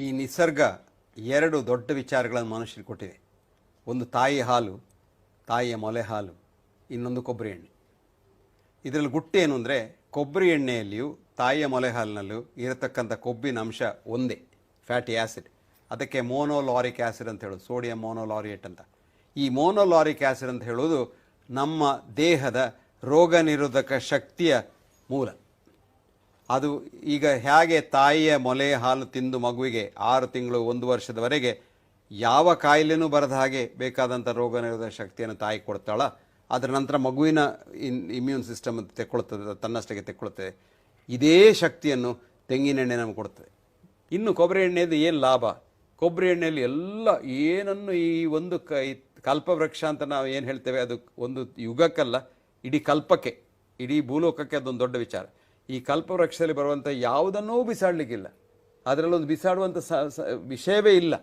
ಈ ನಿಸರ್ಗ ಎರಡು ದೊಡ್ಡ ವಿಚಾರಗಳನ್ನು ಮನುಷ್ಯರಿಗೆ ಕೊಟ್ಟಿದೆ. ಒಂದು ತಾಯಿ ಹಾಲು, ತಾಯಿಯ ಮೊಲೆ ಹಾಲು, ಇನ್ನೊಂದು ಕೊಬ್ಬರಿ ಎಣ್ಣೆ. ಇದರಲ್ಲಿ ಗುಟ್ಟು ಏನು ಅಂದರೆ, ಕೊಬ್ಬರಿ ಎಣ್ಣೆಯಲ್ಲಿಯೂ ತಾಯಿಯ ಮೊಲೆ ಹಾಲಿನಲ್ಲೂ ಇರತಕ್ಕಂಥ ಕೊಬ್ಬಿನ ಅಂಶ ಒಂದೇ, ಫ್ಯಾಟಿ ಆ್ಯಸಿಡ್. ಅದಕ್ಕೆ ಮೋನೋಲಾರಿಕ್ ಆ್ಯಸಿಡ್ ಅಂತ ಹೇಳೋದು, ಸೋಡಿಯಂ ಮೋನೋಲಾರಿಯೇಟ್ ಅಂತ. ಈ ಮೋನೋಲಾರಿಕ್ ಆ್ಯಸಿಡ್ ಅಂತ ಹೇಳೋದು ನಮ್ಮ ದೇಹದ ರೋಗ ನಿರೋಧಕ ಶಕ್ತಿಯ ಮೂಲ. ಅದು ಈಗ ಹೇಗೆ ತಾಯಿಯ ಮೊಲೆ ಹಾಲು ತಿಂದು ಮಗುವಿಗೆ 6 ತಿಂಗಳು 1 ವರ್ಷದವರೆಗೆ ಯಾವ ಕಾಯಿಲೆನೂ ಬರದ ಹಾಗೆ ಬೇಕಾದಂಥ ರೋಗ ನಿರೋಧಕ ಶಕ್ತಿಯನ್ನು ತಾಯಿ ಕೊಡ್ತಾಳ, ಅದರ ನಂತರ ಮಗುವಿನ ಇಮ್ಯೂನ್ ಸಿಸ್ಟಮ್ ತೆಕ್ಕೊಳ್ತದೆ, ತನ್ನಷ್ಟಕ್ಕೆ ತೆಕ್ಕೊಳ್ತದೆ. ಇದೇ ಶಕ್ತಿಯನ್ನು ತೆಂಗಿನೆಣ್ಣೆ ನಮಗೆ ಕೊಡ್ತದೆ. ಇನ್ನು ಕೊಬ್ಬರಿ ಎಣ್ಣೆದು ಏನು ಲಾಭ? ಕೊಬ್ಬರಿ ಎಣ್ಣೆಯಲ್ಲಿ ಎಲ್ಲ ಏನನ್ನು ಈ ಒಂದು ಕಲ್ಪವೃಕ್ಷ ಅಂತ ನಾವು ಏನು ಹೇಳ್ತೇವೆ, ಅದು ಒಂದು ಯುಗಕ್ಕಲ್ಲ, ಇಡೀ ಕಲ್ಪಕ್ಕೆ, ಇಡೀ ಭೂಲೋಕಕ್ಕೆ ಅದೊಂದು ದೊಡ್ಡ ವಿಚಾರ. ಈ ಕಲ್ಪವೃಕ್ಷದಲ್ಲಿ ಬರುವಂಥ ಯಾವುದನ್ನೂ ಬಿಸಾಡಲಿಕ್ಕಿಲ್ಲ, ಅದರಲ್ಲೊಂದು ಬಿಸಾಡುವಂಥ ವಿಷಯವೇ ಇಲ್ಲ.